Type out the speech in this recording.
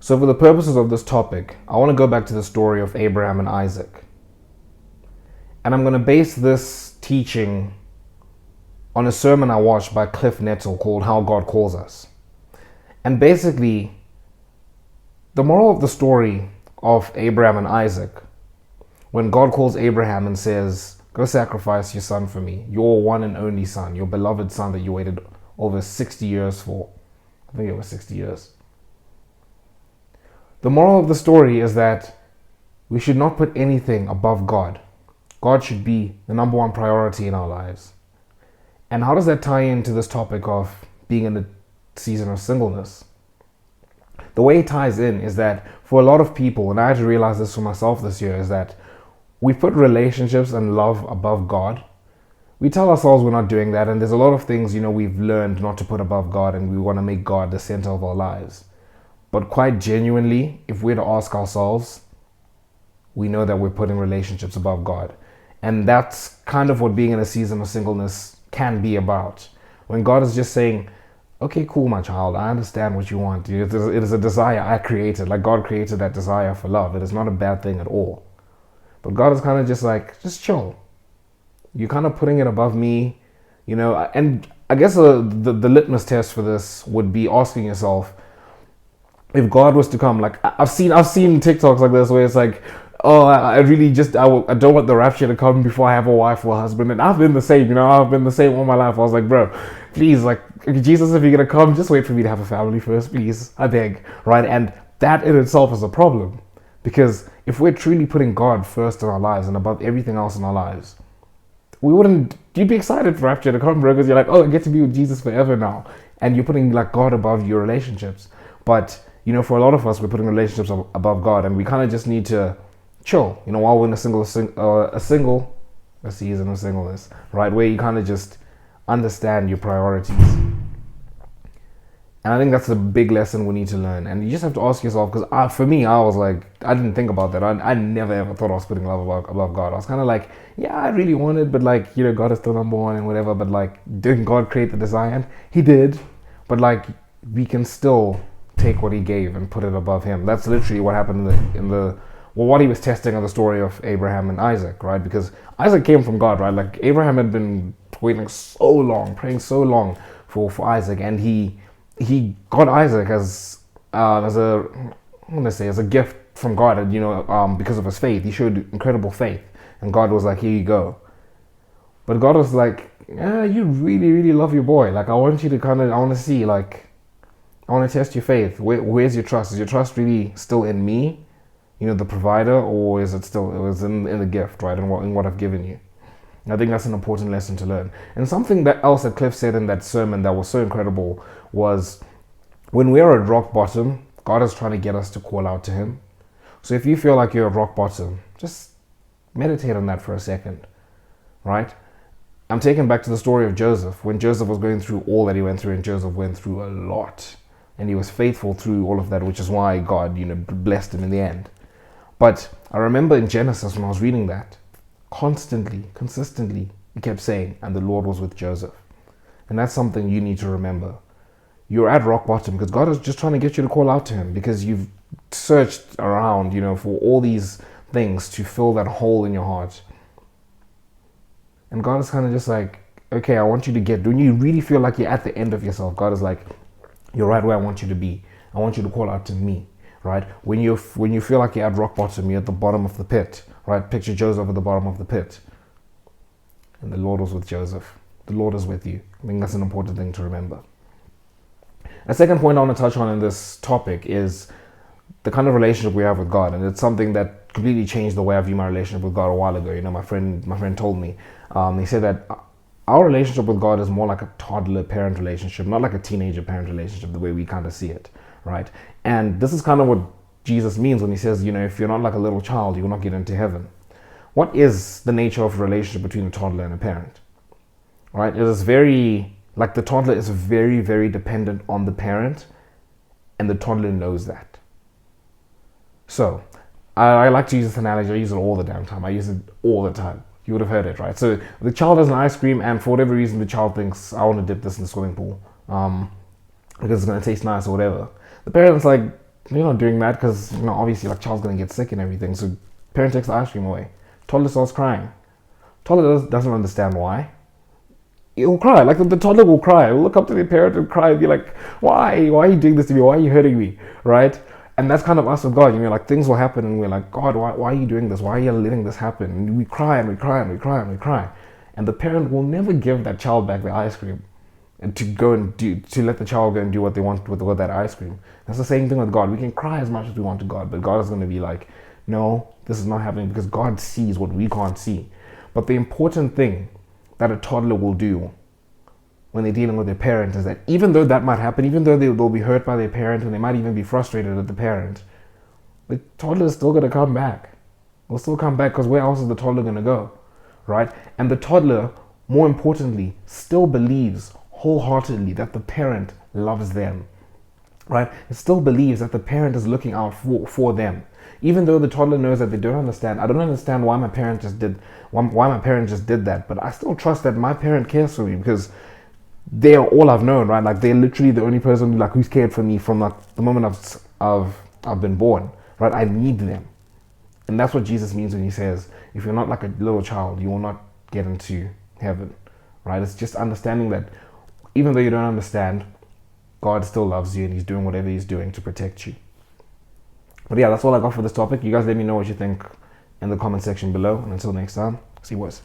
So for the purposes of this topic, I want to go back to the story of Abraham and Isaac. And I'm going to base this teaching on a sermon I watched by Cliff Nettle called How God Calls Us. And basically, the moral of the story of Abraham and Isaac, when God calls Abraham and says, go sacrifice your son for me, your one and only son, your beloved son that you waited over 60 years for. I think it was 60 years. The moral of the story is that we should not put anything above God. God should be the number one priority in our lives. And how does that tie into this topic of being in the season of singleness? The way it ties in is that for a lot of people, and I had to realize this for myself this year, is that we put relationships and love above God. We tell ourselves we're not doing that, and there's a lot of things, we've learned not to put above God, and we want to make God the center of our lives. But quite genuinely, if we're to ask ourselves, we know that we're putting relationships above God. And that's kind of what being in a season of singleness can be about. When God is just saying, okay, cool, my child, I understand what you want. It is a desire I created. Like God created that desire for love. It is not a bad thing at all. But God is kind of just like, just chill. You're kind of putting it above me, and I guess the litmus test for this would be asking yourself, if God was to come, like I've seen TikToks like this where it's like, oh, I don't want the rapture to come before I have a wife or a husband. And I've been the same, I've been the same all my life. I was like, bro, please, like, Jesus, if you're going to come, just wait for me to have a family first, please. I beg, right? And that in itself is a problem. Because if we're truly putting God first in our lives and above everything else in our lives, you'd be excited for rapture to come, bro, because you're like, oh, I get to be with Jesus forever now. And you're putting like God above your relationships. But, for a lot of us, we're putting relationships above God, and we kind of just need to chill, while we're in a season of singleness, right? Where you kind of just understand your priorities. And I think that's a big lesson we need to learn. And you just have to ask yourself, because for me, I was like, I didn't think about that. I never ever thought I was putting love above God. I was kind of like, yeah, I really wanted, but like, God is still number one and whatever. But like, didn't God create the desire? And He did. But like, we can still take what He gave and put it above Him. That's literally what happened what He was testing on the story of Abraham and Isaac, right? Because Isaac came from God, right? Like Abraham had been waiting so long, praying so long for Isaac, and he got Isaac as a gift from God, because of his faith. He showed incredible faith, and God was like, here you go. But God was like, yeah, you really, really love your boy. Like, I want you to I want to see, like, I want to test your faith. Where's your trust? Is your trust really still in me, the provider, or is it in the gift, right? In what I've given you. And I think that's an important lesson to learn. And something else that Cliff said in that sermon that was so incredible was, when we're at rock bottom, God is trying to get us to call out to Him. So if you feel like you're at rock bottom, just meditate on that for a second, right? I'm taken back to the story of Joseph. When Joseph was going through all that he went through, and Joseph went through a lot, and he was faithful through all of that, which is why God, blessed him in the end. But I remember in Genesis when I was reading that, consistently, He kept saying, and the Lord was with Joseph. And that's something you need to remember. You're at rock bottom because God is just trying to get you to call out to Him, because you've searched around, for all these things to fill that hole in your heart. And God is kind of just like, okay, I want you to when you really feel like you're at the end of yourself, God is like, you're right where I want you to be. I want you to call out to me, right? When you feel like you're at rock bottom, you're at the bottom of the pit, right? Picture Joseph at the bottom of the pit. And the Lord was with Joseph. The Lord is with you. I think that's an important thing to remember. A second point I want to touch on in this topic is the kind of relationship we have with God. And it's something that completely changed the way I view my relationship with God a while ago. My friend told me, he said that our relationship with God is more like a toddler-parent relationship, not like a teenager-parent relationship, the way we kind of see it, right? And this is kind of what Jesus means when He says, if you're not like a little child, you will not get into heaven. What is the nature of a relationship between a toddler and a parent, right? It is the toddler is very, very dependent on the parent, and the toddler knows that. So, I like to use this analogy. I use it all the damn time. I use it all the time. You would have heard it, right? So the child has an ice cream, and for whatever reason, the child thinks, I want to dip this in the swimming pool because it's going to taste nice or whatever. The parent's like, You're not doing that because, obviously, like, child's going to get sick and everything. So parent takes the ice cream away. Toddler starts crying. Toddler doesn't understand why. He'll cry. Like, the toddler will cry. He'll look up to the parent and cry and be like, why? Why are you doing this to me? Why are you hurting me? Right? And that's kind of us with God. Like, things will happen and we're like, God, why are you doing this? Why are you letting this happen? And we cry and we cry and we cry and we cry. And the parent will never give that child back the ice cream and to let the child go and do what they want with that ice cream. That's the same thing with God. We can cry as much as we want to God, but God is going to be like, no, this is not happening, because God sees what we can't see. But the important thing that a toddler will do when they're dealing with their parent is that even though that might happen, even though they'll be hurt by their parent and they might even be frustrated at the parent, the toddler is still going to come back. They'll still come back, because where else is the toddler going to go, right? And the toddler, more importantly, still believes wholeheartedly that the parent loves them, right? It still believes that the parent is looking out for them. Even though the toddler knows that they don't understand. I don't understand why my parent just did that, but I still trust that my parent cares for me, because they are all I've known, right? Like, they're literally the only person like who's cared for me from like the moment I've been born, right? I need them. And that's what Jesus means when he says, if you're not like a little child, you will not get into heaven, right? It's just understanding that even though you don't understand, God still loves you and he's doing whatever he's doing to protect you. But yeah, that's all I got for this topic. You guys let me know what you think in the comment section below. And until next time, see you boys.